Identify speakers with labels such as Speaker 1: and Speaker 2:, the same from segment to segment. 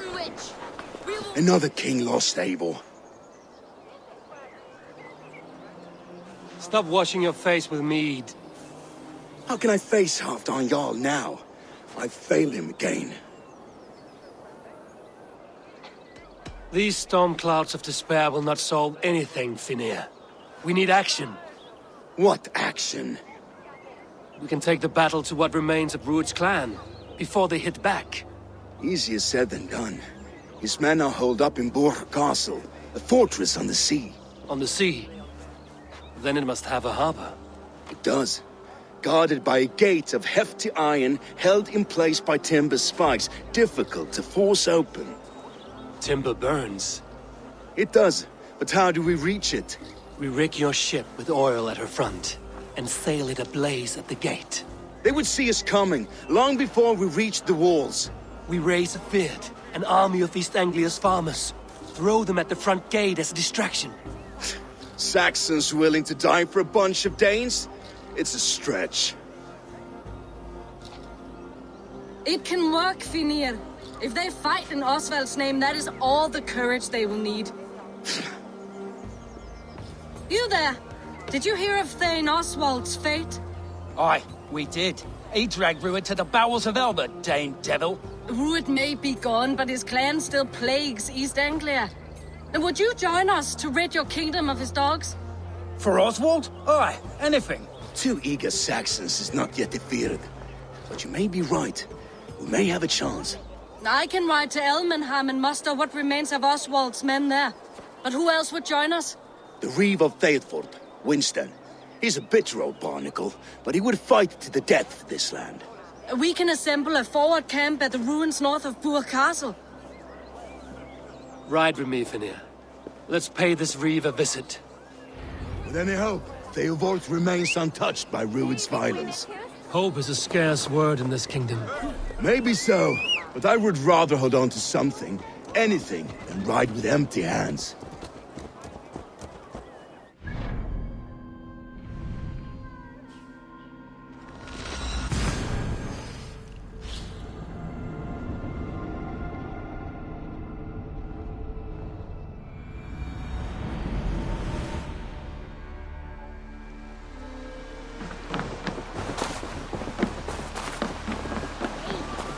Speaker 1: Dunwich! We will...
Speaker 2: Another king lost, Eivor.
Speaker 3: Stop washing your face with mead.
Speaker 2: How can I face Halfdan Jarl now? I've failed him again.
Speaker 3: These storm clouds of despair will not solve anything, Finnir. We need action.
Speaker 2: What action?
Speaker 3: We can take the battle to what remains of Rued's clan, before they hit back.
Speaker 2: Easier said than done. His men are holed up in Borg Castle, a fortress on the sea.
Speaker 3: On the sea? Then it must have a harbor.
Speaker 2: It does. Guarded by a gate of hefty iron, held in place by timber spikes, difficult to force open.
Speaker 3: Timber burns.
Speaker 2: It does, but how do we reach it?
Speaker 3: We rig your ship with oil at her front, and sail it ablaze at the gate.
Speaker 2: They would see us coming, long before we reached the walls.
Speaker 3: We raise a Fyrd, an army of East Anglia's farmers. Throw them at the front gate as a distraction.
Speaker 2: Saxons willing to die for a bunch of Danes? It's a stretch.
Speaker 1: It can work, Finnir. If they fight in Oswald's name, that is all the courage they will need. You there! Did you hear of Thane Oswald's fate?
Speaker 4: Aye, we did. He dragged Rued to the bowels of Elba, Dane devil.
Speaker 1: Rued may be gone, but his clan still plagues East Anglia. And would you join us to rid your kingdom of his dogs?
Speaker 4: For Oswald? Aye, anything.
Speaker 2: 2 eager Saxons is not yet defeated. But you may be right. We may have a chance.
Speaker 1: I can ride to Elmenham and muster what remains of Oswald's men there. But who else would join us?
Speaker 2: The Reeve of Thetford, Winston. He's a bitter old barnacle, but he would fight to the death for this land.
Speaker 1: We can assemble a forward camp at the ruins north of Burg Castle.
Speaker 3: Ride with me, Finnir. Let's pay this Reeve a visit.
Speaker 2: With any hope, Theovolt remains untouched by Rued's violence.
Speaker 3: Hope is a scarce word in this kingdom.
Speaker 2: Maybe so, but I would rather hold on to something, anything, than ride with empty hands.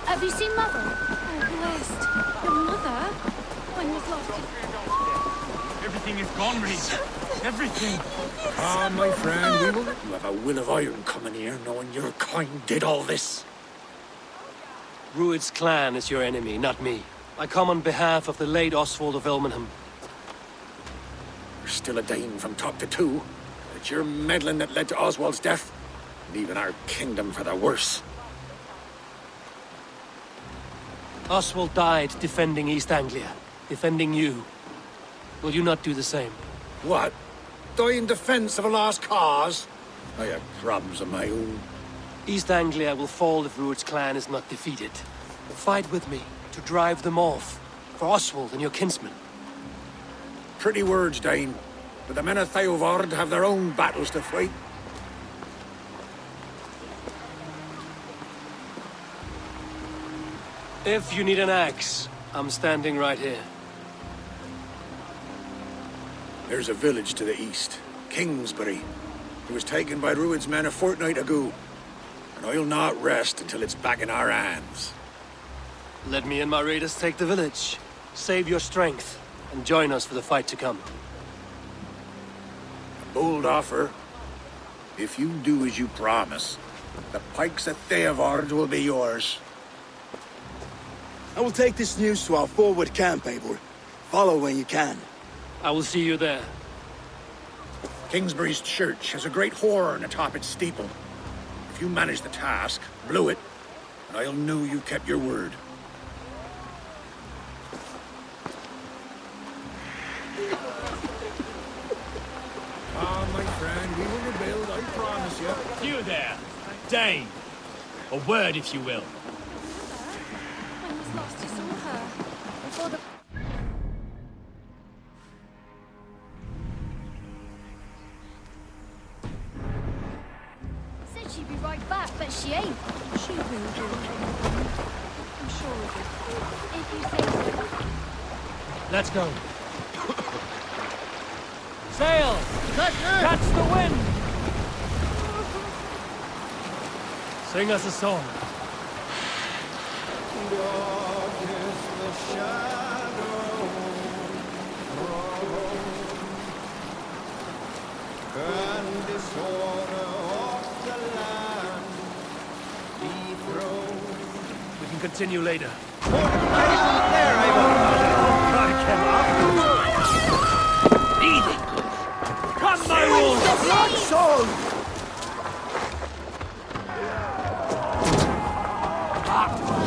Speaker 5: Have you seen Mother? Oh, blessed. Your mother? When you've lost it.
Speaker 6: Everything is gone, Reeve. Everything.
Speaker 7: Ah, my friend, we will let you have a will of iron coming here, knowing your kind did all this.
Speaker 3: Rued's clan is your enemy, not me. I come on behalf of the late Oswald of Elmenham.
Speaker 7: You're still a Dane from top to two. It's your meddling that led to Oswald's death, leaving our kingdom for the worse.
Speaker 3: Oswald died defending East Anglia, defending you. Will you not do the same?
Speaker 7: What? Die in defense of a lost cause? I have problems of my own.
Speaker 3: East Anglia will fall if Rued's clan is not defeated. Fight with me to drive them off, for Oswald and your kinsmen.
Speaker 7: Pretty words, Dane, but the men of Theovard have their own battles to fight.
Speaker 3: If you need an axe, I'm standing right here.
Speaker 7: There's a village to the east, Kingsbury. It was taken by Rued's men a fortnight ago, and I'll not rest until it's back in our hands.
Speaker 3: Let me and my raiders take the village. Save your strength, and join us for the fight to come.
Speaker 7: A bold offer. If you do as you promise, the pikes at Theovard will be yours.
Speaker 2: I will take this news to our forward camp, Eivor. Follow when you can.
Speaker 3: I will see you there.
Speaker 7: Kingsbury's church has a great horn atop its steeple. If you manage the task, blow it, and I'll know you kept your word. Ah, my friend, we will rebuild, I promise you.
Speaker 6: You there, Dane. A word, if you will.
Speaker 5: When was last you saw her? Before the... Said she'd be right back, but she ain't. She will do. I'm sure we do. If you say so.
Speaker 3: Let's go. Sail! Catch the wind! Sing us a song. We can continue later. Easy! Come, my wolves! Blood soul!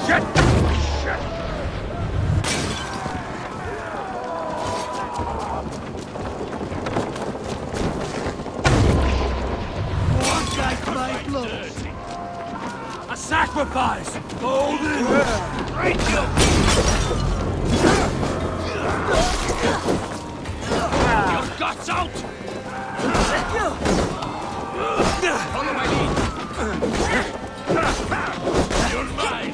Speaker 3: Shit! Shit! A sacrifice! Golden! Right you! Your guts out! Follow my lead! You're mine!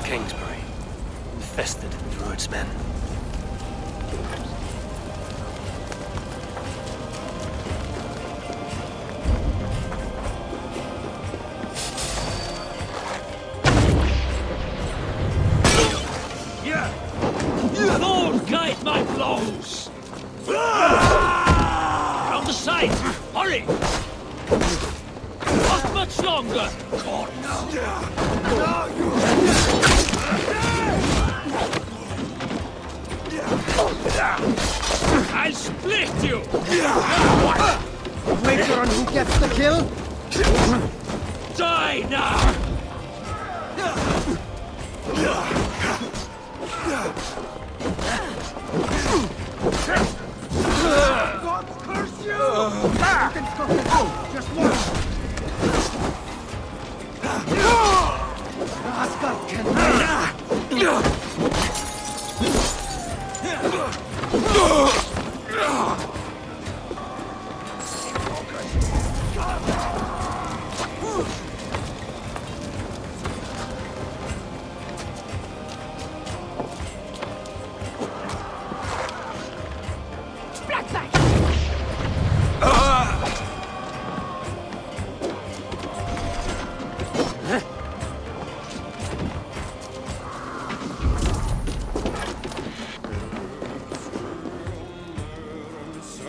Speaker 3: Kingsbury, infested with Druid's men. Lord, guide my blows! Round the side! Hurry! Not much longer! God, I'll split you!
Speaker 8: Wager on who gets the kill?
Speaker 3: Die now!
Speaker 8: God curse you! You can stop it out, just once! Rascal can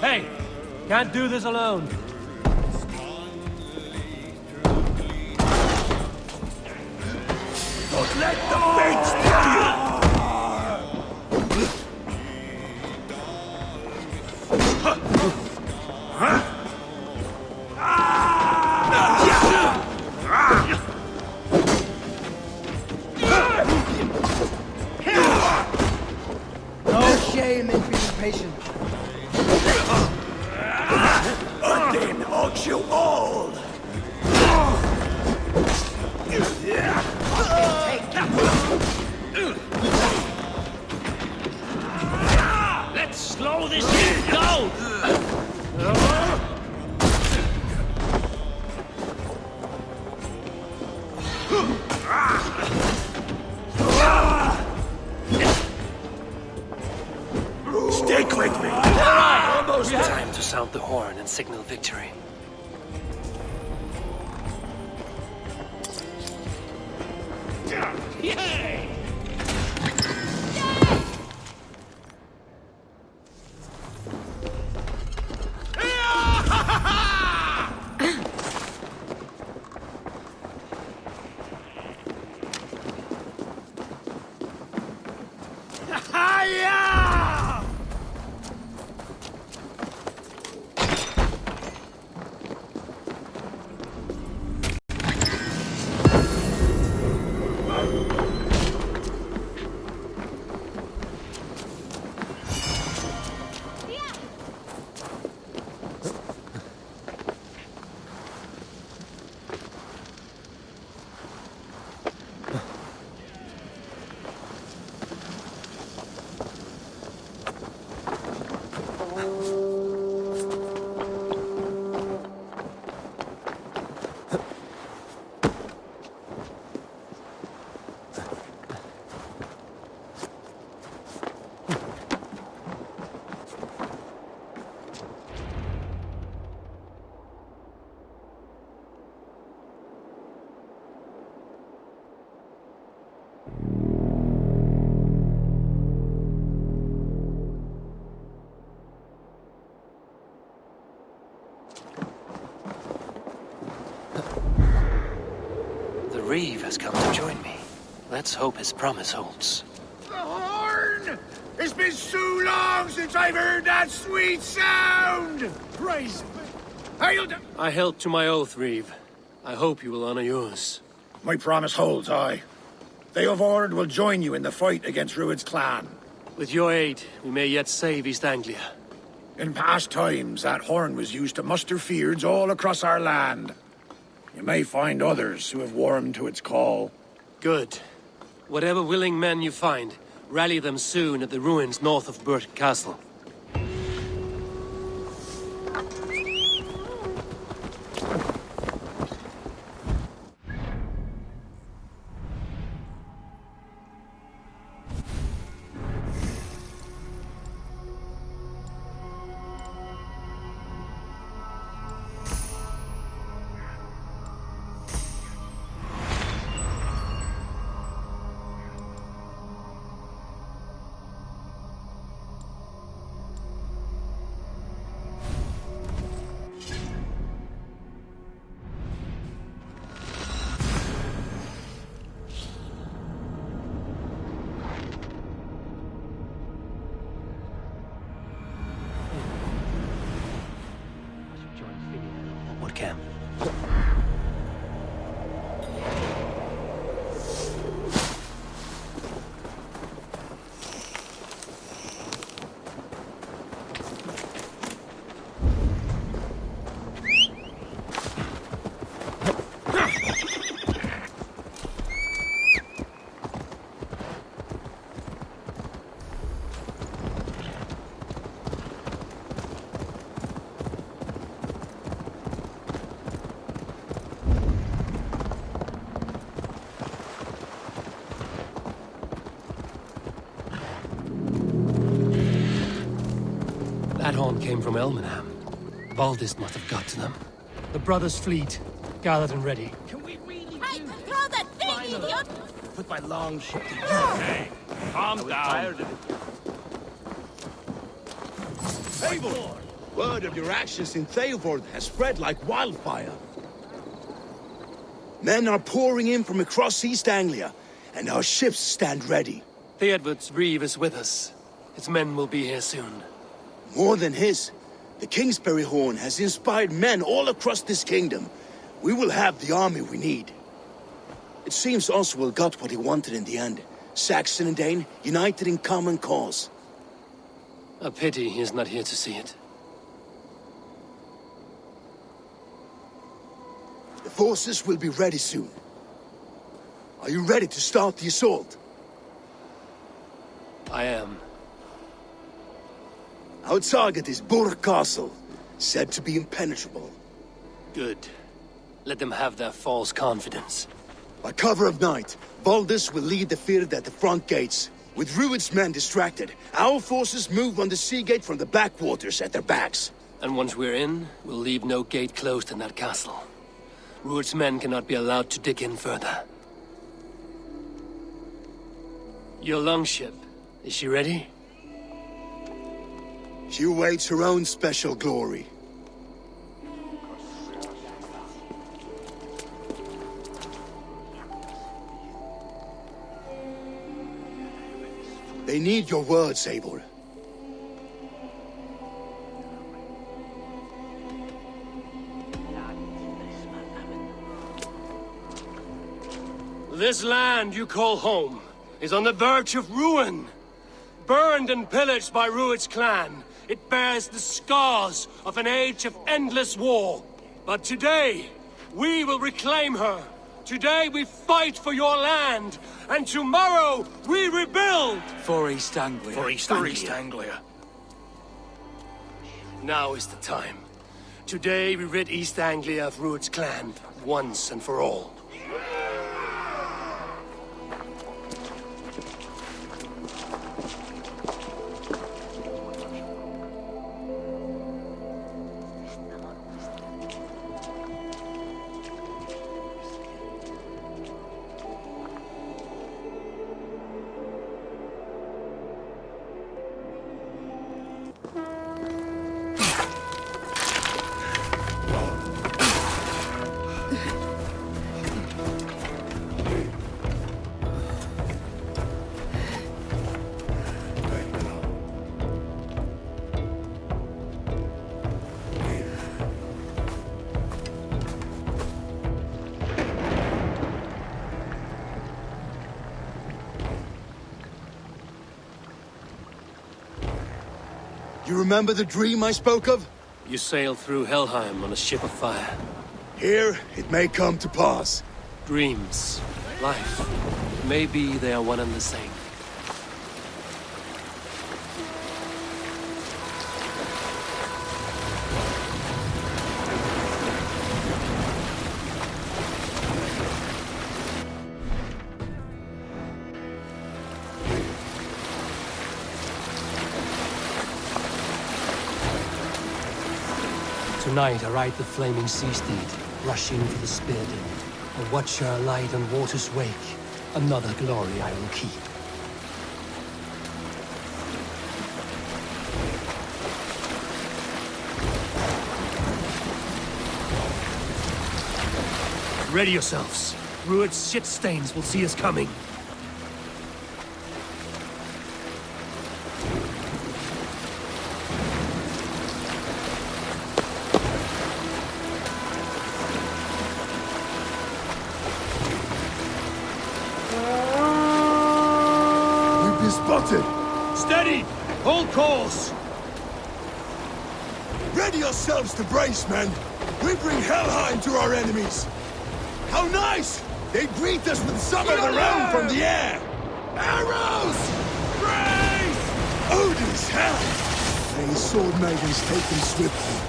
Speaker 3: Hey! Can't do this alone.
Speaker 7: Don't let the fates kill you!
Speaker 8: no shame in being patient.
Speaker 7: Odin hugs you all!
Speaker 3: Let's slow this thing down!
Speaker 7: Stick with me!
Speaker 3: Almost time to sound the horn and signal victory. Yay! Reeve has come to join me. Let's hope his promise holds.
Speaker 7: The horn! It's been so long since I've heard that sweet sound!
Speaker 8: Praise.
Speaker 3: I held to my oath, Reeve. I hope you will honor yours.
Speaker 7: My promise holds, aye. They of Ord will join you in the fight against Rued's clan.
Speaker 3: With your aid, we may yet save East Anglia.
Speaker 7: In past times, that horn was used to muster fyrds all across our land. You may find others who have warmed to its call.
Speaker 3: Good. Whatever willing men you find, rally them soon at the ruins north of Burt Castle. Camp. That horn came from Elmenham. Baldist must have got to them. The brothers' fleet, gathered and ready.
Speaker 8: Can we really
Speaker 5: Hey, throw that thing, idiot!
Speaker 8: put my long ship to
Speaker 6: Hey, calm down.
Speaker 2: Eivor! Word of your actions in Theodord has spread like wildfire. Men are pouring in from across East Anglia, and our ships stand ready.
Speaker 3: Theodward's Reeve is with us. His men will be here soon.
Speaker 2: More than his, the Kingsbury Horn has inspired men all across this kingdom. We will have the army we need. It seems Oswald got what he wanted in the end. Saxon and Dane united in common cause.
Speaker 3: A pity he is not here to see it.
Speaker 2: The forces will be ready soon. Are you ready to start the assault?
Speaker 3: I am.
Speaker 2: Our target is Burt Castle, said to be impenetrable.
Speaker 3: Good. Let them have their false confidence.
Speaker 2: By cover of night, Baldus will lead the field at the front gates. With Rued's men distracted, our forces move on the sea gate from the backwaters at their backs.
Speaker 3: And once we're in, we'll leave no gate closed in that castle. Rued's men cannot be allowed to dig in further. Your longship, is she ready?
Speaker 2: She awaits her own special glory. They need your words, Eivor.
Speaker 3: This land you call home is on the verge of ruin. Burned and pillaged by Rued's clan, it bears the scars of an age of endless war. But today, we will reclaim her. Today we fight for your land, and tomorrow we rebuild!
Speaker 4: For East Anglia.
Speaker 6: For East Anglia.
Speaker 3: Now is the time. Today we rid East Anglia of Rued's clan, once and for all.
Speaker 2: You remember the dream I spoke of?
Speaker 3: You sailed through Helheim on a ship of fire.
Speaker 2: Here, it may come to pass.
Speaker 3: Dreams, life, maybe they are one and the same. Tonight I ride the flaming sea steed, rushing for the spear din. A watcher alight on water's wake, another glory I will keep.
Speaker 6: Ready yourselves. Rued's shit stains will see us coming.
Speaker 2: Spotted!
Speaker 6: Steady! Hold course!
Speaker 2: Ready yourselves to brace, men! We bring Helheim to our enemies! How nice! They greet us with some of the realm from the air! Arrows! Brace! Odin's hell! May his sword maidens take them swiftly.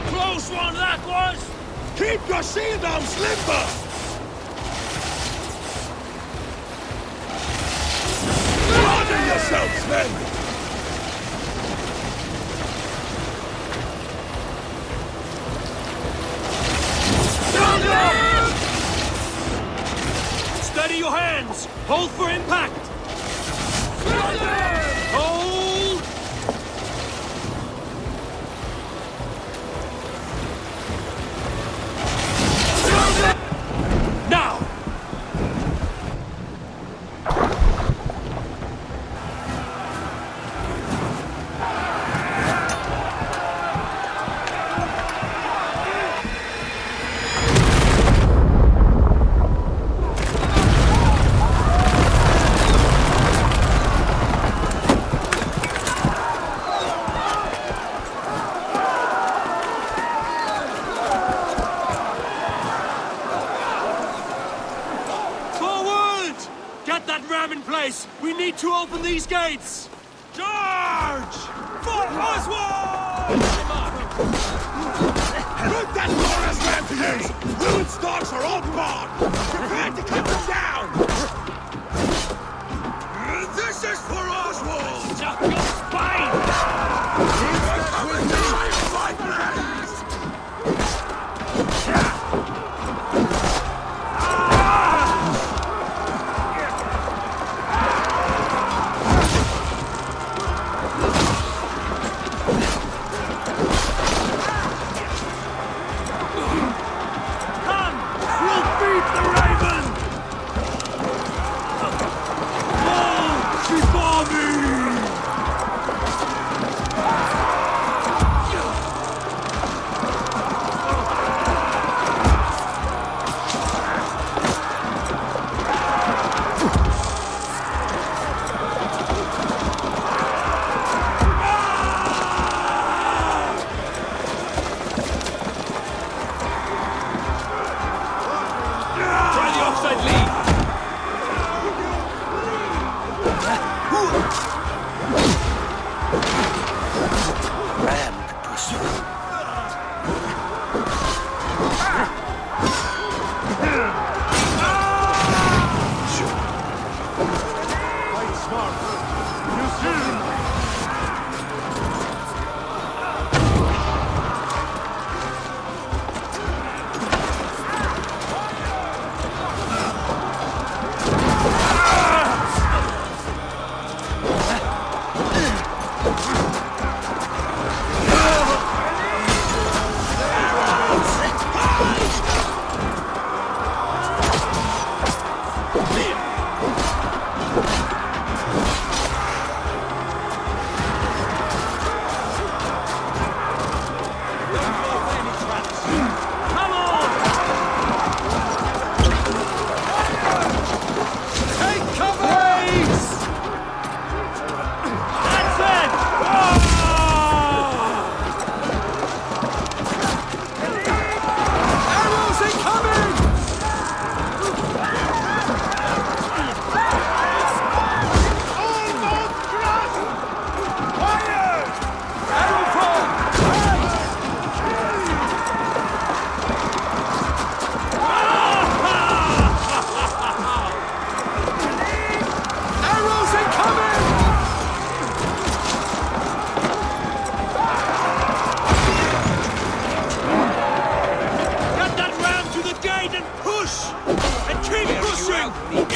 Speaker 6: Close one that was!
Speaker 2: Keep your shield arms limber! Order yourselves, men!
Speaker 3: Steady your hands! Hold for impact! Hold! Now! We need to open these gates! Charge! For Oswald!
Speaker 2: Put that door as rampagers! Ruined stocks are all gone! Prepare to cut them down! This is for Oswald!
Speaker 6: Shut your spine!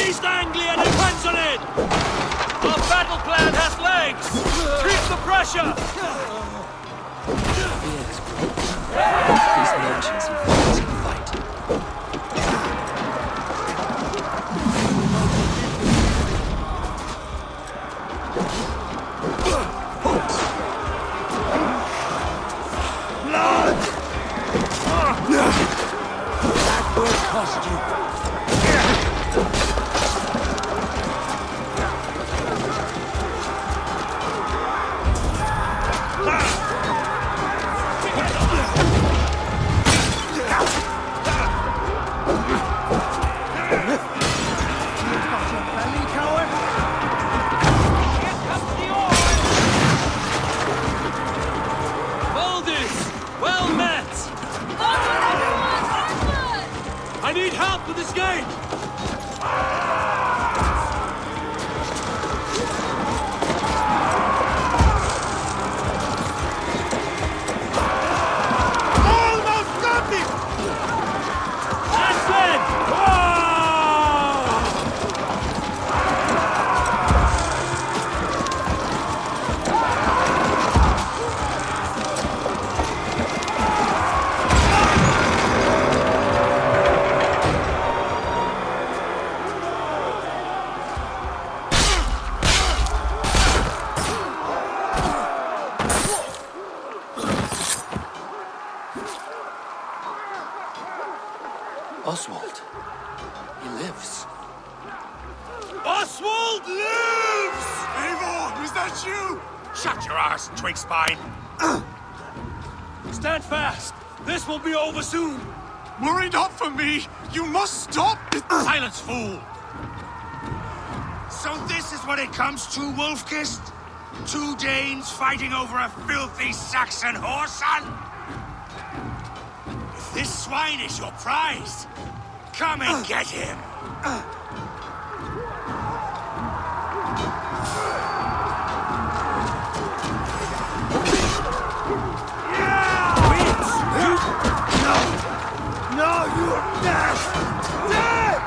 Speaker 3: East Anglia depends on it! Our battle plan has legs! Keep the pressure!
Speaker 4: These merchants and fighters can fight.
Speaker 2: That will cost you.
Speaker 3: I need help with this gate!
Speaker 2: Almost got me!
Speaker 3: That's it!
Speaker 4: Oswald. He lives.
Speaker 3: Oswald lives!
Speaker 7: Eivor, is that you? Shut your arse, twig spine.
Speaker 3: Stand fast! This will be over soon!
Speaker 7: Worry not for me. You must stop.
Speaker 3: Silence, fool!
Speaker 7: So this is what it comes to, Wolfkist? 2 Danes fighting over a filthy Saxon whoreson? If this swine is your prize, come and get him!
Speaker 2: No, you're dead! Dead!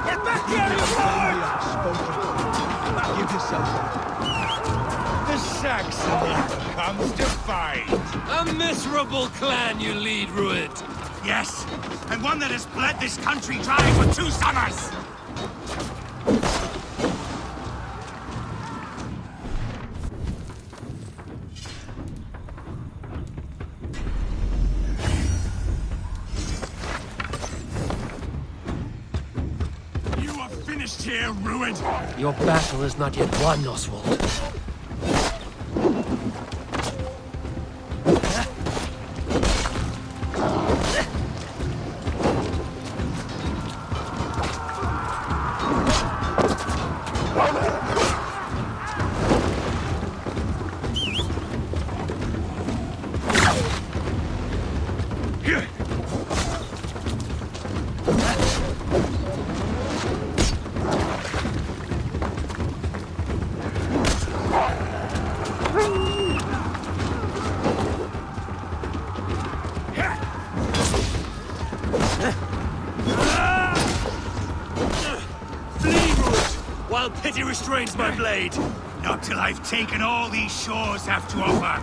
Speaker 2: Get back here, you boy!
Speaker 8: Give yourself up. The Saxon never comes to fight.
Speaker 3: A miserable clan you lead, Rued.
Speaker 7: Yes, and one that has bled this country dry for 2 summers! You are finished here, Rued!
Speaker 3: Your battle is not yet won, Oswald. While pity restrains my blade.
Speaker 7: Not till I've taken all these shores have to offer.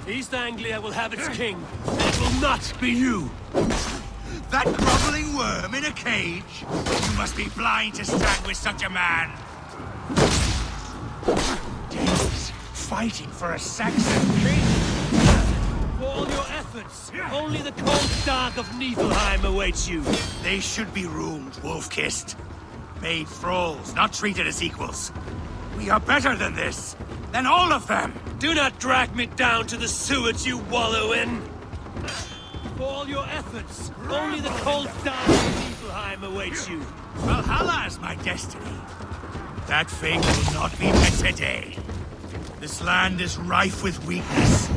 Speaker 3: East Anglia will have its king, and it will not be you.
Speaker 7: That groveling worm in a cage? You must be blind to stand with such a man. Danes fighting for a Saxon king.
Speaker 3: For all your efforts, only the cold dark of Niflheim awaits you.
Speaker 7: They should be ruled, wolf-kissed. Made thralls, not treated as equals. We are better than this. Than all of them.
Speaker 3: Do not drag me down to the sewage you wallow in. For all your efforts, only the cold dark of Niflheim awaits you.
Speaker 7: Valhalla is my destiny. That fate will not be met today. This land is rife with weakness,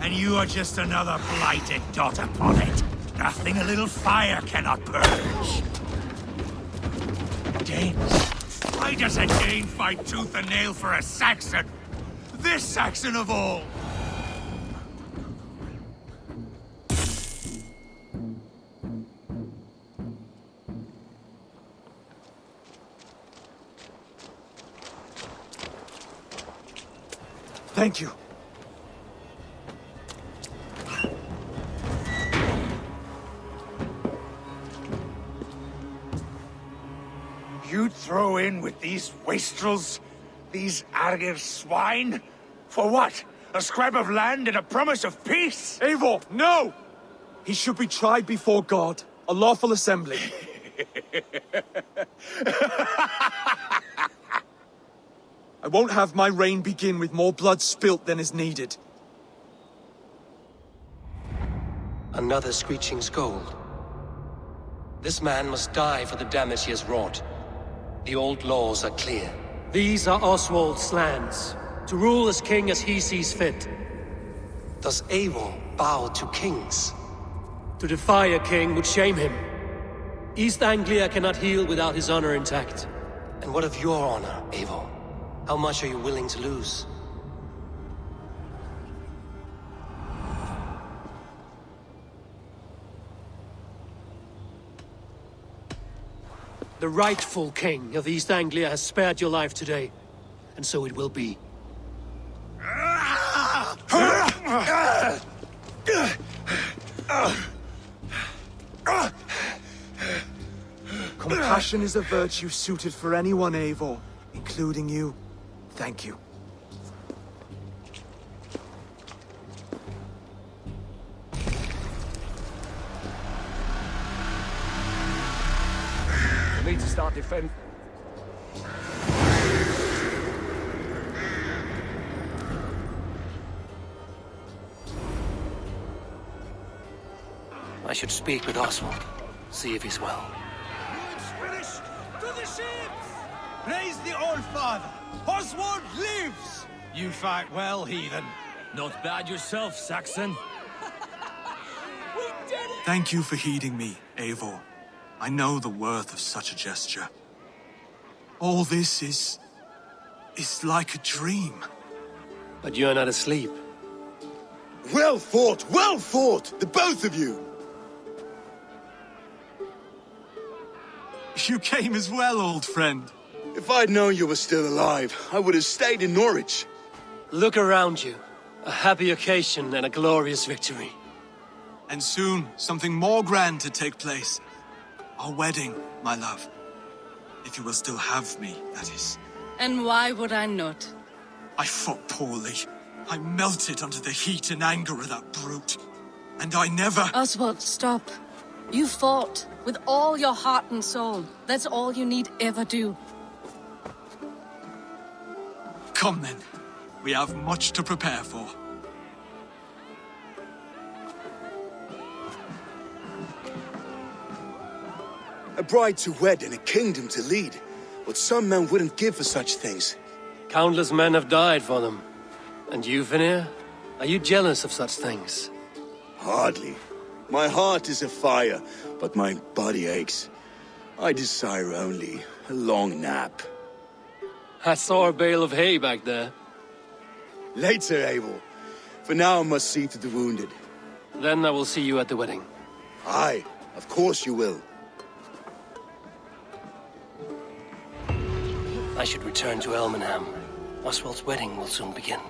Speaker 7: and you are just another blighted dot upon it. Nothing a little fire cannot purge. Danes, fight Why does a Dane fight tooth and nail for a Saxon? This Saxon of all!
Speaker 9: Thank you.
Speaker 8: You'd throw in with these wastrels? These Argir swine? For what? A scrap of land and a promise of peace?
Speaker 9: Eivor, no! He should be tried before God, a lawful assembly. I won't have my reign begin with more blood spilt than is needed.
Speaker 3: Another screeching scold. This man must die for the damage he has wrought. The old laws are clear. These are Oswald's lands, to rule as king as he sees fit. Does Eivor bow to kings? To defy a king would shame him. East Anglia cannot heal without his honor intact. And what of your honor, Eivor? How much are you willing to lose? The rightful king of East Anglia has spared your life today, and so it will be.
Speaker 9: Compassion is a virtue suited for anyone, Eivor, including you. Thank you.
Speaker 6: For me to start defending.
Speaker 3: I should speak with Oswald, see if he's well.
Speaker 8: Finished! To the ships! Praise the Old Father! Oswald lives!
Speaker 6: You fight well, heathen. Not bad yourself, Saxon.
Speaker 9: Thank you for heeding me, Eivor. I know the worth of such a gesture. All this is like a dream.
Speaker 3: But you're not asleep.
Speaker 2: Well fought, the both of you!
Speaker 9: You came as well, old friend.
Speaker 2: If I'd known you were still alive, I would have stayed in Norwich.
Speaker 3: Look around you. A happy occasion and a glorious victory.
Speaker 9: And soon, something more grand to take place. Our wedding, my love. If you will still have me, that is.
Speaker 1: And why would I not?
Speaker 9: I fought poorly. I melted under the heat and anger of that brute. And I never...
Speaker 1: Oswald, stop. You fought with all your heart and soul. That's all you need ever do.
Speaker 9: Come then. We have much to prepare for.
Speaker 2: A bride to wed and a kingdom to lead. What some men wouldn't give for such things.
Speaker 3: Countless men have died for them. And you, Vanir? Are you jealous of such things?
Speaker 2: Hardly. My heart is afire, but my body aches. I desire only a long nap.
Speaker 3: I saw a bale of hay back there.
Speaker 2: Later, Eivor. For now, I must see to the wounded.
Speaker 3: Then I will see you at the wedding.
Speaker 2: Aye, of course you will.
Speaker 3: I should return to Elmenham. Oswald's wedding will soon begin.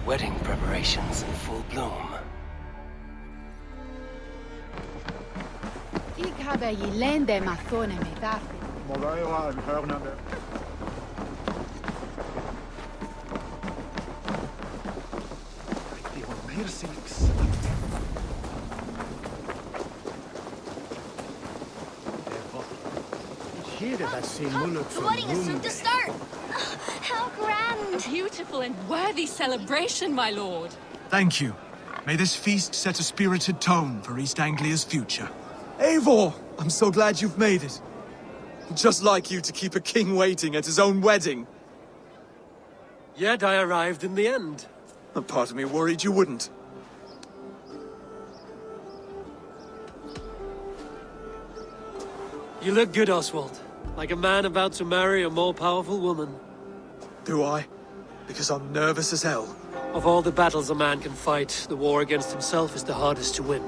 Speaker 4: Wedding preparations in full bloom.
Speaker 5: Ik heb je lende mathone met dat.
Speaker 10: The wedding is soon to start! How grand!
Speaker 1: Beautiful and worthy celebration, my lord.
Speaker 9: Thank you. May this feast set a spirited tone for East Anglia's future. Eivor! I'm so glad you've made it. Just like you to keep a king waiting at his own wedding.
Speaker 3: Yet I arrived in the end.
Speaker 9: A part of me worried you wouldn't.
Speaker 3: You look good, Oswald. Like a man about to marry a more powerful woman.
Speaker 9: Do I? Because I'm nervous as hell.
Speaker 3: Of all the battles a man can fight, the war against himself is the hardest to win.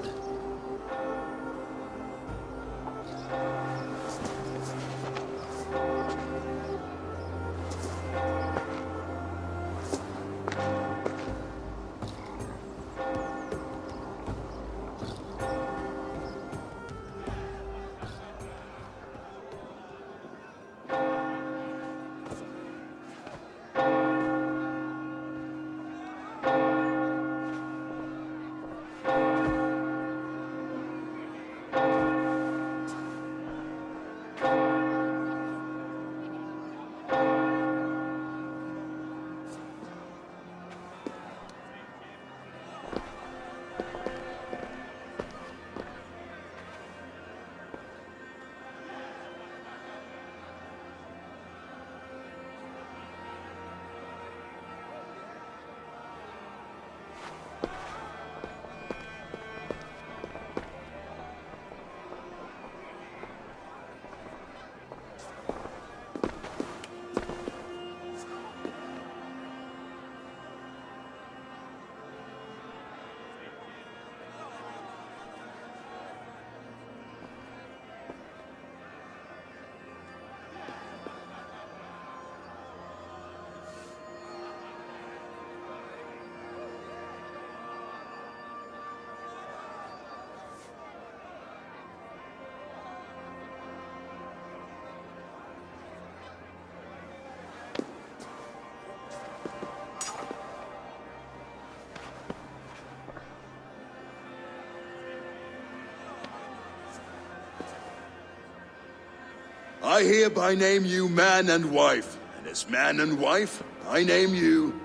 Speaker 2: I hereby name you man and wife, and as man and wife, I name you...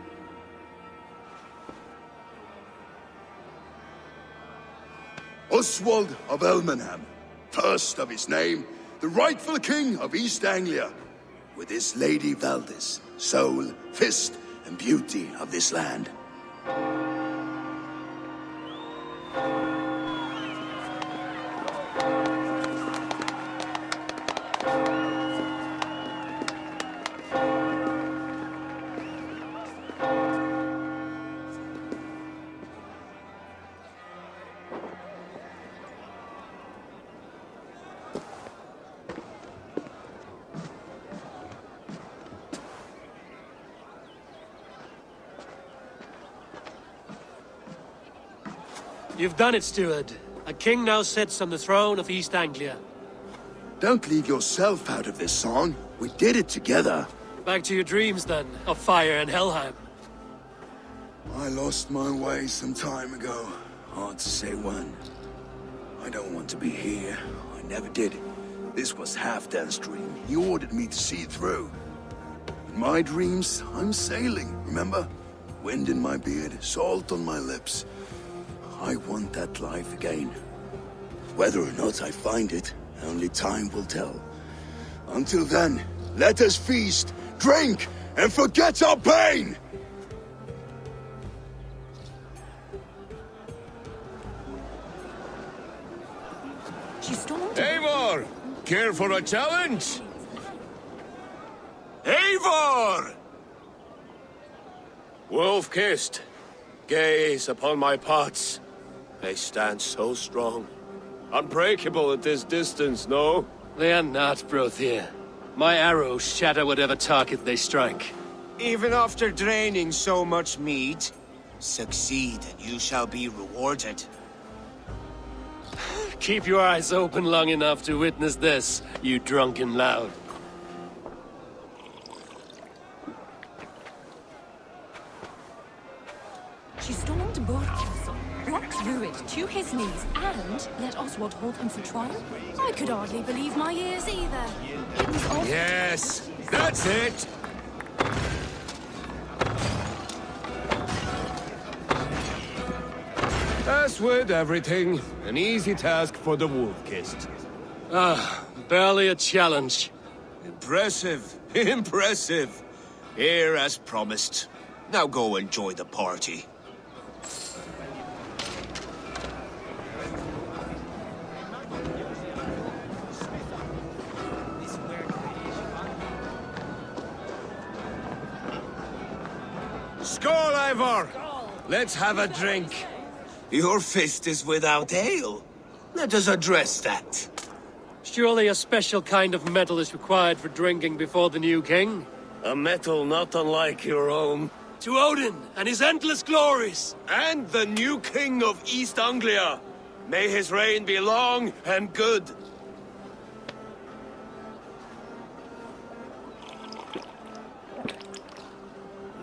Speaker 2: Oswald of Elmenham, first of his name, the rightful king of East Anglia, with his lady Valdis, soul, fist, and beauty of this land.
Speaker 3: You've done it, steward. A king now sits on the throne of East Anglia.
Speaker 2: Don't leave yourself out of this song. We did it together.
Speaker 3: Back to your dreams, then, of fire and Helheim.
Speaker 2: I lost my way some time ago. Hard to say when. I don't want to be here. I never did. This was Halfdan's dream. He ordered me to see it through. In my dreams, I'm sailing, remember? Wind in my beard, salt on my lips. I want that life again. Whether or not I find it, only time will tell. Until then, let us feast, drink, and forget our pain!
Speaker 5: She stormed.
Speaker 8: Eivor! Care for a challenge? Eivor!
Speaker 3: Wolf-kissed, gaze upon my pots. They stand so strong.
Speaker 8: Unbreakable at this distance, no?
Speaker 3: They are not, Brothir. My arrows shatter whatever target they strike.
Speaker 11: Even after draining so much meat, succeed and you shall be rewarded.
Speaker 3: Keep your eyes open long enough to witness this, you drunken lout.
Speaker 5: She stormed Bord Castle, blocked Rued to his knees, and let Oswald hold him for trial? I could hardly believe my ears either. It was all...
Speaker 8: Yes, that's it! As with everything, an easy task for the wolf-kissed.
Speaker 3: Barely a challenge.
Speaker 11: Impressive, impressive. Here as promised. Now go enjoy the party.
Speaker 8: Skål, Eivor! Let's have a drink.
Speaker 11: Your fist is without ale. Let us address that.
Speaker 3: Surely a special kind of metal is required for drinking before the new king?
Speaker 8: A metal not unlike your own.
Speaker 3: To Odin and his endless glories!
Speaker 8: And the new king of East Anglia. May his reign be long and good.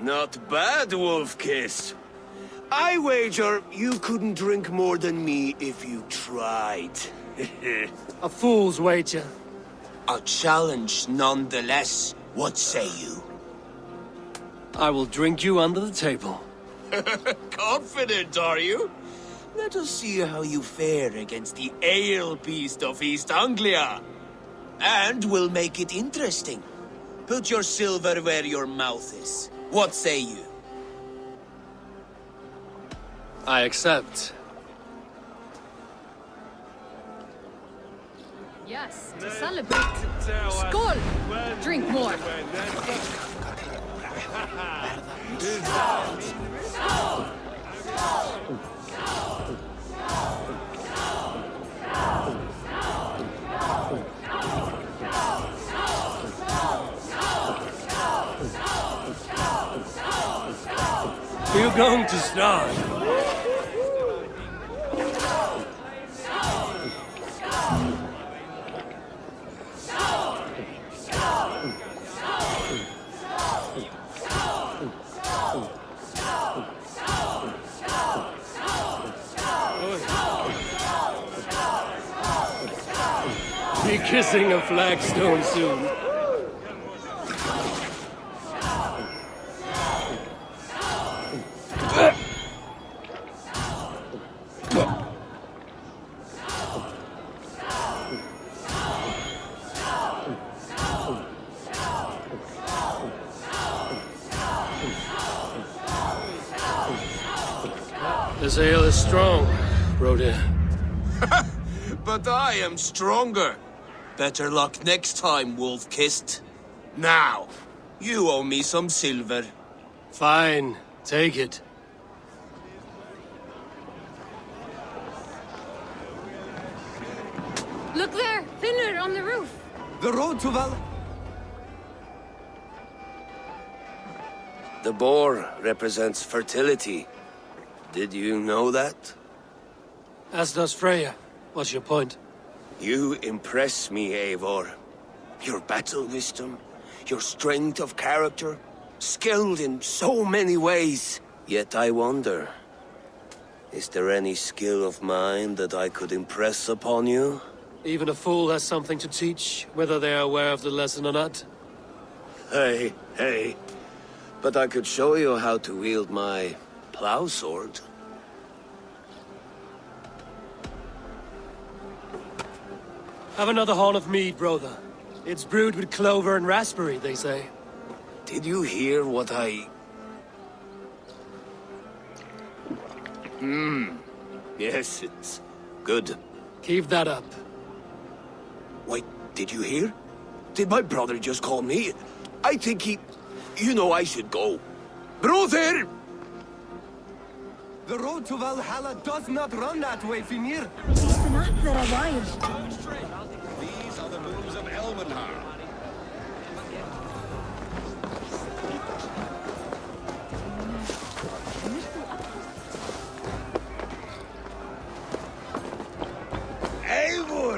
Speaker 8: Not bad, Wolf-kissed. I wager you couldn't drink more than me if you tried.
Speaker 3: A fool's wager.
Speaker 11: A challenge nonetheless. What say you?
Speaker 3: I will drink you under the table.
Speaker 11: Confident, are you? Let us see how you fare against the ale beast of East Anglia. And we'll make it interesting. Put your silver where your mouth is. What say you?
Speaker 3: I accept.
Speaker 1: Yes, to celebrate. Skål! Drink more.
Speaker 3: You're going to start. Be kissing a flagstone soon. This ale is strong, Rhoda.
Speaker 11: But I am stronger. Better luck next time, Wolf-kissed. Now, you owe me some silver.
Speaker 3: Fine, take it.
Speaker 1: Look there, Finner on the roof.
Speaker 11: The road to Val...
Speaker 8: The boar represents fertility. Did you know that?
Speaker 3: As does Freya. What's your point?
Speaker 11: You impress me, Eivor. Your battle wisdom, your strength of character, skilled in so many ways. Yet I wonder, is there any skill of mine that I could impress upon you?
Speaker 3: Even a fool has something to teach, whether they are aware of the lesson or not.
Speaker 11: Hey. But I could show you how to wield my plow sword.
Speaker 3: Have another horn of mead, brother. It's brewed with clover and raspberry, they say.
Speaker 11: Did you hear what I... Yes, it's good.
Speaker 3: Keep that up.
Speaker 11: Wait, did you hear? Did my brother just call me? I think he... You know I should go. Brother!
Speaker 12: The road to Valhalla does not run that way, Fimir.
Speaker 10: Even after a while.
Speaker 12: These are the moves of Elmenhar.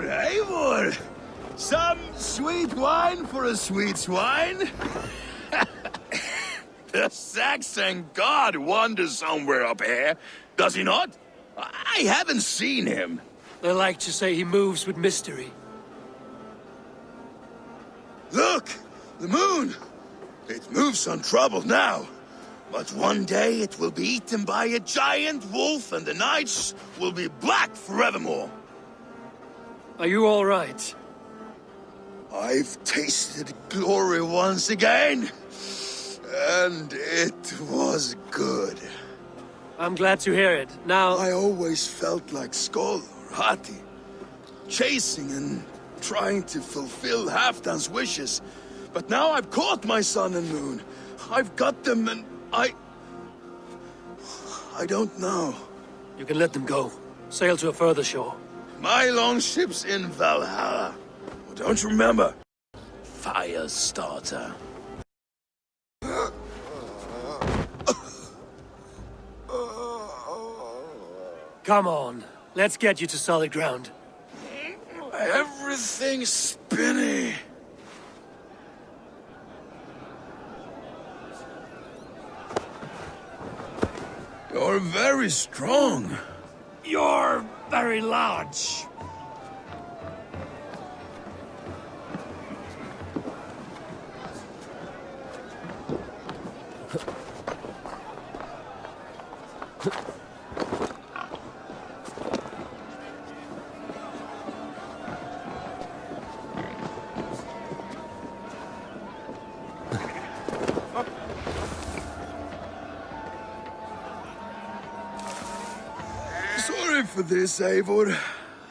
Speaker 2: Eivor! Some sweet wine for a sweet swine? The Saxon god wanders somewhere up here, does he not? I haven't seen him.
Speaker 3: They like to say he moves with mystery.
Speaker 2: Look! The moon! It moves untroubled now. But one day it will be eaten by a giant wolf and the nights will be black forevermore.
Speaker 3: Are you all right?
Speaker 2: I've tasted glory once again. And it was good.
Speaker 3: I'm glad to hear it. Now...
Speaker 2: I always felt like Skoll or Hati. Chasing and trying to fulfill Halfdan's wishes. But now I've caught my sun and moon. I've got them and I don't know.
Speaker 3: You can let them go. Sail to a further shore.
Speaker 2: My longship's in Valhalla. Well, don't you remember? Firestarter.
Speaker 3: Come on. Let's get you to solid ground.
Speaker 2: Everything's spinny. You're very strong.
Speaker 3: You're very large.
Speaker 2: Sorry for this, Eivor.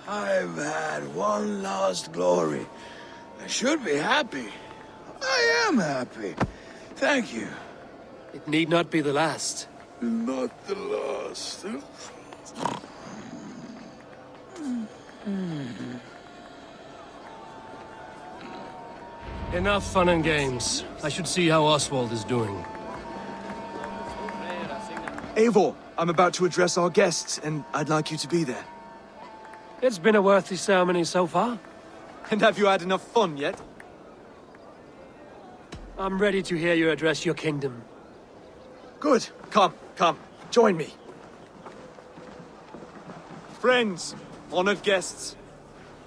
Speaker 2: I've had one last glory. I should be happy. I am happy. Thank you.
Speaker 3: It need not be the last.
Speaker 2: Not the last.
Speaker 3: Enough fun and games. I should see how Oswald is doing.
Speaker 9: Eivor, I'm about to address our guests, and I'd like you to be there.
Speaker 3: It's been a worthy ceremony so far.
Speaker 9: And have you had enough fun yet?
Speaker 3: I'm ready to hear you address your kingdom.
Speaker 9: Good. Come. Join me. Friends, honored guests,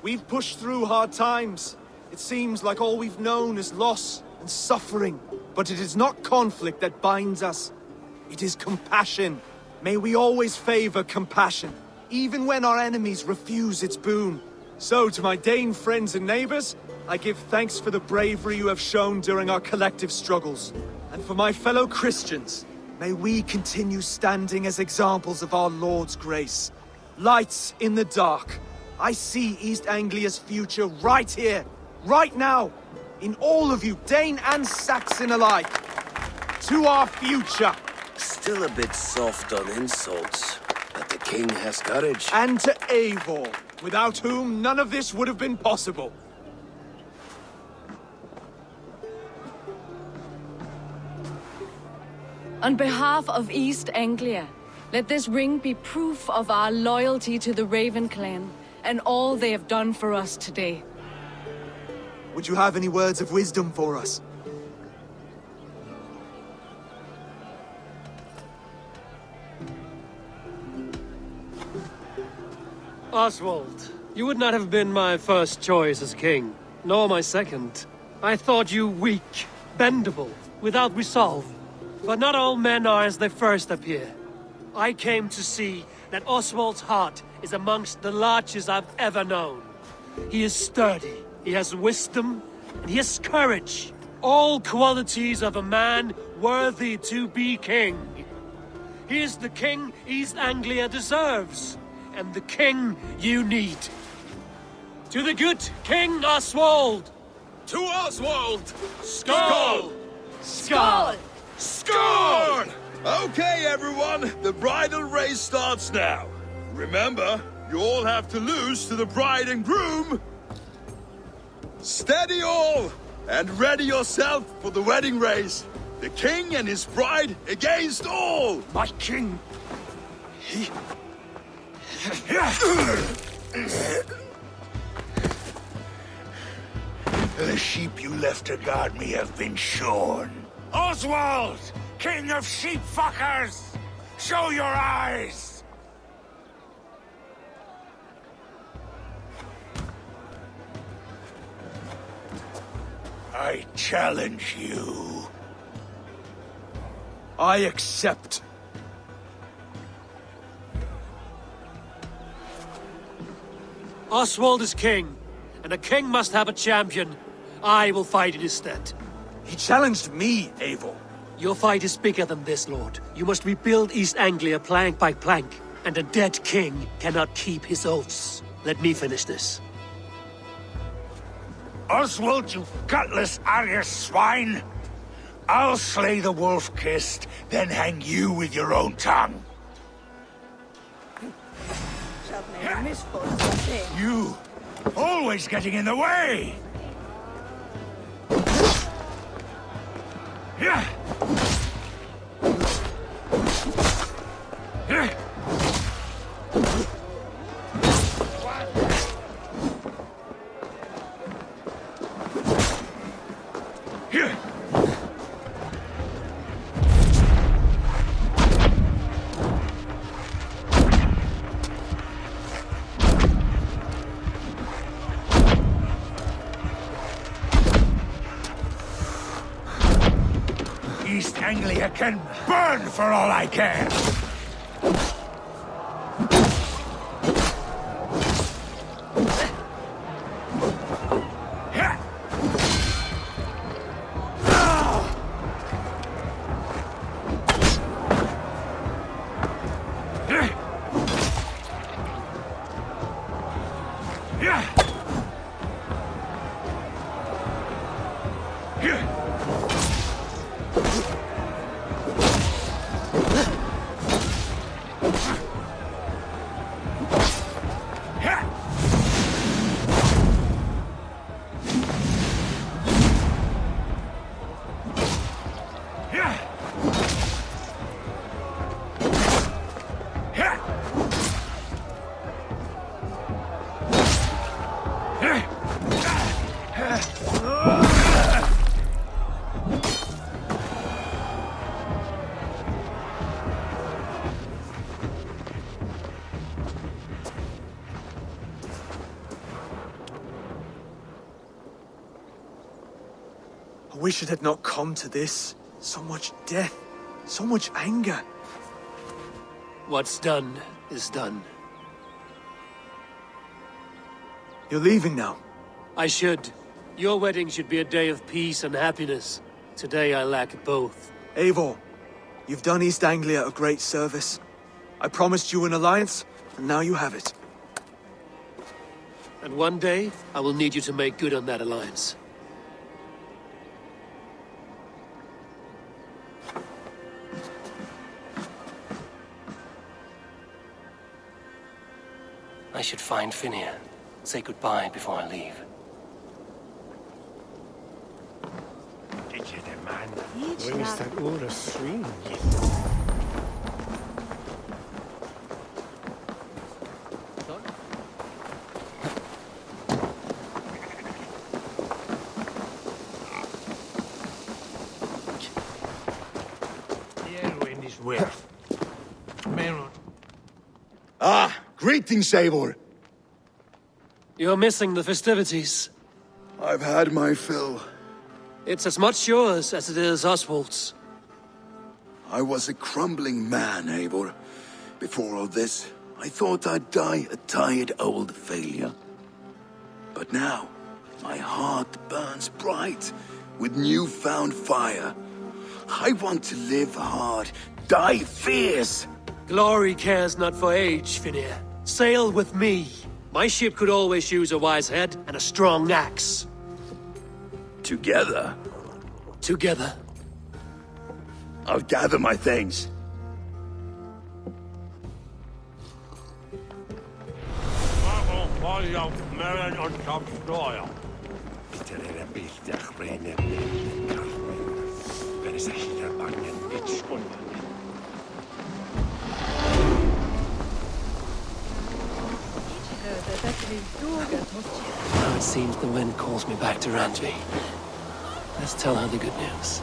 Speaker 9: we've pushed through hard times. It seems like all we've known is loss and suffering. But it is not conflict that binds us. It is compassion. May we always favor compassion, even when our enemies refuse its boon. So, to my Dane friends and neighbors, I give thanks for the bravery you have shown during our collective struggles. And for my fellow Christians, may we continue standing as examples of our Lord's grace. Lights in the dark. I see East Anglia's future right here, right now, in all of you, Dane and Saxon alike. To our future.
Speaker 11: Still a bit soft on insults, but the king has courage.
Speaker 9: And to Eivor, without whom none of this would have been possible.
Speaker 1: On behalf of East Anglia, Let this ring be proof of our loyalty to the Raven clan, and all they have done for us today.
Speaker 9: Would you have any words of wisdom for us?
Speaker 3: Oswald, you would not have been my first choice as king, nor my second. I thought you weak, bendable, without resolve. But not all men are as they first appear. I came to see that Oswald's heart is amongst the largest I've ever known. He is sturdy, he has wisdom, and he has courage. All qualities of a man worthy to be king. He is the king East Anglia deserves, and the king you need. To the good King Oswald!
Speaker 12: To Oswald!
Speaker 3: Skull!
Speaker 12: Skull! Skull! Okay, everyone, the bridal race starts now. Remember, you all have to lose to the bride and groom. Steady all, and ready yourself for the wedding race. The king and his bride against all.
Speaker 8: My king! The sheep you left to guard me have been shorn. Oswald! King of sheep fuckers! Show your eyes! I challenge you.
Speaker 9: I accept.
Speaker 3: Oswald is king, and a king must have a champion. I will fight in his stead.
Speaker 9: He challenged me, Eivor.
Speaker 3: Your fight is bigger than this, Lord. You must rebuild East Anglia plank by plank, and a dead king cannot keep his oaths. Let me finish this.
Speaker 8: Oswald, you gutless Arya swine! I'll slay the wolf-kissed, then hang you with your own tongue. You! Always getting in the way! Yeah. East Anglia can burn for all I care!
Speaker 9: I wish it had not come to this. So much death, so much anger.
Speaker 3: What's done is done.
Speaker 9: You're leaving now.
Speaker 3: I should. Your wedding should be a day of peace and happiness. Today I lack both.
Speaker 9: Eivor, you've done East Anglia a great service. I promised you an alliance, and now you have it.
Speaker 3: And one day, I will need you to make good on that alliance. I should find Finia. Say goodbye before I leave.
Speaker 8: Did you demand?
Speaker 3: Where is that order swing?
Speaker 2: Ah, greetings, Eivor.
Speaker 3: You're missing the festivities.
Speaker 2: I've had my fill.
Speaker 3: It's as much yours as it is Oswald's.
Speaker 2: I was a crumbling man, Eivor. Before all this, I thought I'd die a tired old failure. But now, my heart burns bright with newfound fire. I want to live hard, die fierce.
Speaker 3: Glory cares not for age, Finir. Sail with me. My ship could always use a wise head and a strong axe.
Speaker 2: Together?
Speaker 3: Together.
Speaker 2: I'll gather my things.
Speaker 3: Now it seems the wind calls me back to Randvi. Let's tell her the good news.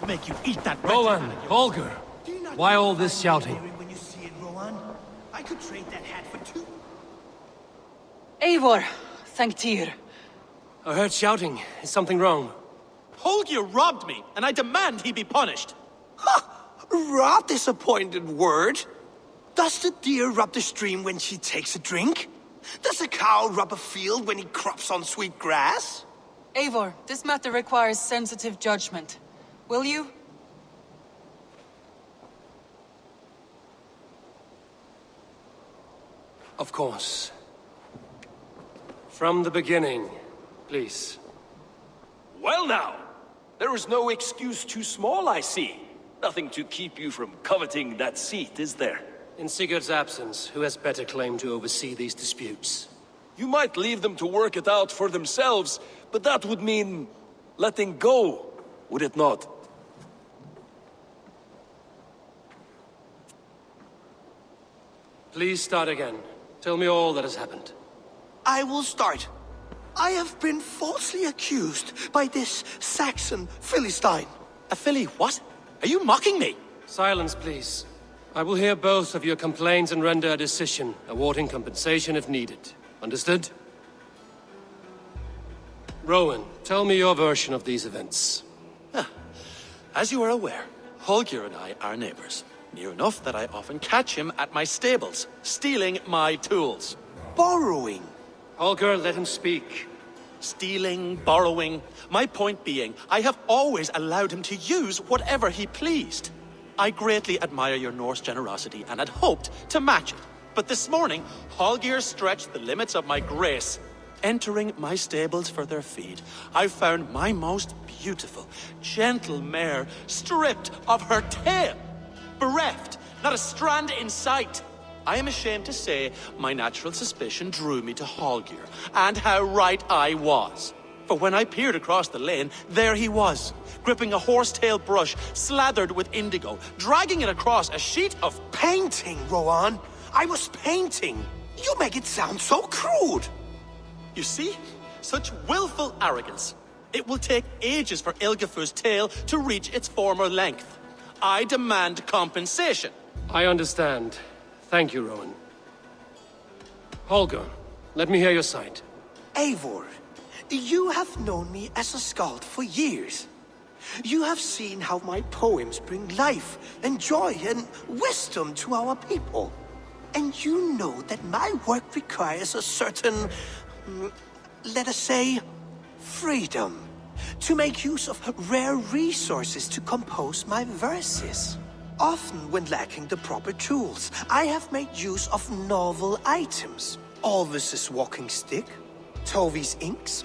Speaker 6: Make you eat that.
Speaker 3: Rowan, Holger, why all this shouting?
Speaker 13: When you see it, Rowan, I could trade that hat for 2.
Speaker 1: Eivor, thank Tyr.
Speaker 3: I heard shouting. Is something wrong?
Speaker 13: Holger robbed me, and I demand he be punished. Ha! Rot disappointed word. Does the deer rub the stream when she takes a drink? Does a cow rub a field when he crops on sweet grass?
Speaker 1: Eivor, this matter requires sensitive judgment. Will you?
Speaker 3: Of course. From the beginning, please.
Speaker 14: Well now, there is no excuse too small, I see. Nothing to keep you from coveting that seat, is there?
Speaker 3: In Sigurd's absence, who has better claim to oversee these disputes?
Speaker 14: You might leave them to work it out for themselves, but that would mean letting go, would it not?
Speaker 3: Please start again. Tell me all that has happened.
Speaker 13: I will start. I have been falsely accused by this Saxon Philistine. A Philly what? Are you mocking me?
Speaker 3: Silence, please. I will hear both of your complaints and render a decision, awarding compensation if needed. Understood? Rowan, tell me your version of these events.
Speaker 13: As you are aware, Holger and I are neighbors. Near enough that I often catch him at my stables, stealing my tools. Borrowing.
Speaker 3: Holger, let him speak.
Speaker 13: Stealing, borrowing. My point being, I have always allowed him to use whatever he pleased. I greatly admire your Norse generosity and had hoped to match it. But this morning, Holger stretched the limits of my grace. Entering my stables for their feed, I found my most beautiful, gentle mare stripped of her tail. Bereft, not a strand in sight. I am ashamed to say my natural suspicion drew me to Holger, and how right I was. For when I peered across the lane, there he was, gripping a horsetail brush slathered with indigo, dragging it across a sheet of painting, Rowan. I was painting. You make it sound so crude. You see? Such willful arrogance. It will take ages for Ilgifu's tail to reach its former length. I demand compensation.
Speaker 3: I understand. Thank you, Rowan. Holger, let me hear your side.
Speaker 15: Eivor, you have known me as a skald for years. You have seen how my poems bring life and joy and wisdom to our people. And you know that my work requires a certain, let us say, freedom. To make use of rare resources to compose my verses. Often when lacking the proper tools, I have made use of novel items. Alvis's walking stick, Tovi's inks.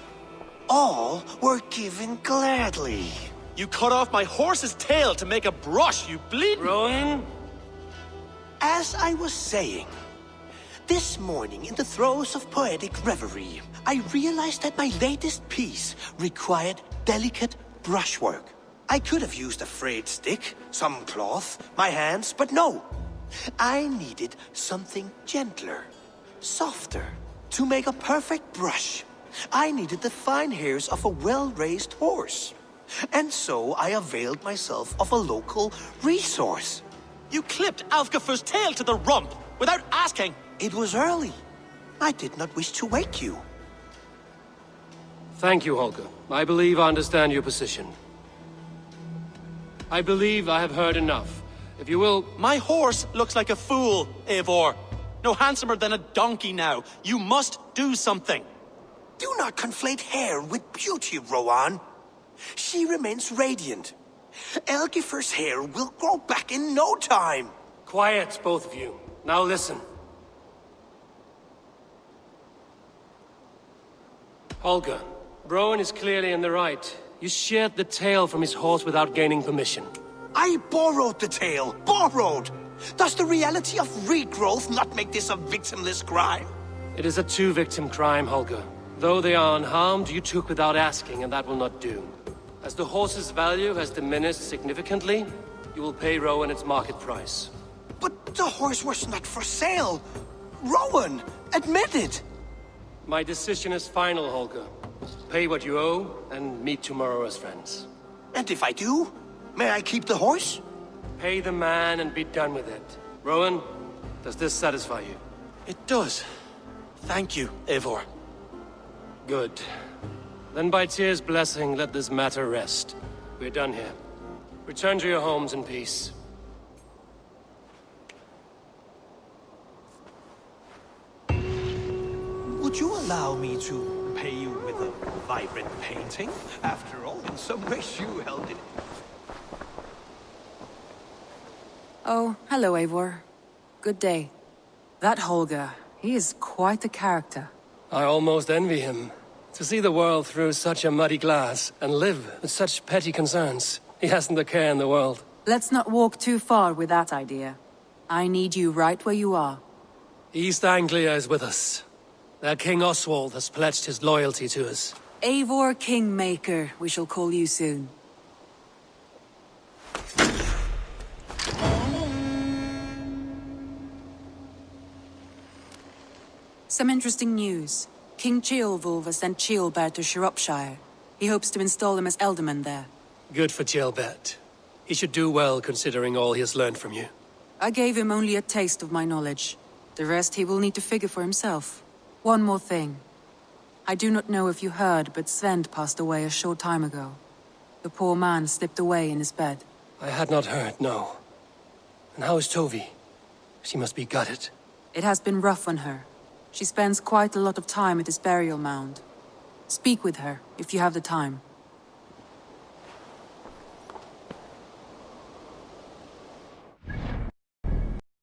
Speaker 15: All were given gladly.
Speaker 13: You cut off my horse's tail to make a brush, you bleed.
Speaker 3: Rowan?
Speaker 15: As I was saying, this morning in the throes of poetic reverie, I realized that my latest piece required delicate brushwork. I could have used a frayed stick, some cloth, my hands, but no. I needed something gentler, softer. To make a perfect brush, I needed the fine hairs of a well-raised horse. And so I availed myself of a local resource.
Speaker 13: You clipped Alfgafur's tail to the rump without asking.
Speaker 15: It was early. I did not wish to wake you.
Speaker 3: Thank you, Holger. I believe I understand your position. I believe I have heard enough. If you will...
Speaker 13: My horse looks like a fool, Eivor. No handsomer than a donkey now. You must do something.
Speaker 15: Do not conflate hair with beauty, Rowan. She remains radiant. Elgifur's hair will grow back in no time.
Speaker 3: Quiet, both of you. Now listen. Holger, Rowan is clearly in the right. You sheared the tail from his horse without gaining permission.
Speaker 15: I borrowed the tail. Borrowed! Does the reality of regrowth not make this a victimless crime?
Speaker 3: It is a two-victim crime, Holger. Though they are unharmed, you took without asking, and that will not do. As the horse's value has diminished significantly, you will pay Rowan its market price.
Speaker 15: But the horse was not for sale. Rowan, admit it.
Speaker 3: My decision is final, Holger. Pay what you owe, and meet tomorrow as friends.
Speaker 15: And if I do, may I keep the horse?
Speaker 3: Pay the man and be done with it. Rowan, does this satisfy you?
Speaker 13: It does. Thank you, Eivor.
Speaker 3: Good. Then by Tyr's blessing, let this matter rest. We're done here. Return to your homes in peace.
Speaker 15: Would you allow me to pay you with a vibrant painting? After all, in some ways you held it.
Speaker 16: Oh, hello, Eivor. Good day. That Holger, he is quite a character.
Speaker 3: I almost envy him. To see the world through such a muddy glass, and live with such petty concerns. He hasn't a care in the world.
Speaker 16: Let's not walk too far with that idea. I need you right where you are.
Speaker 3: East Anglia is with us. Their King Oswald has pledged his loyalty to us.
Speaker 16: Eivor Kingmaker, we shall call you soon. Some interesting news. King Ceolwulf has sent Ceolbert to Shropshire. He hopes to install him as Elderman there.
Speaker 3: Good for Ceolbert. He should do well considering all he has learned from you.
Speaker 16: I gave him only a taste of my knowledge. The rest he will need to figure for himself. One more thing. I do not know if you heard, but Svend passed away a short time ago. The poor man slipped away in his bed.
Speaker 3: I had not heard, no. And how is Tovi? She must be gutted.
Speaker 16: It has been rough on her. She spends quite a lot of time at his burial mound. Speak with her, if you have the time.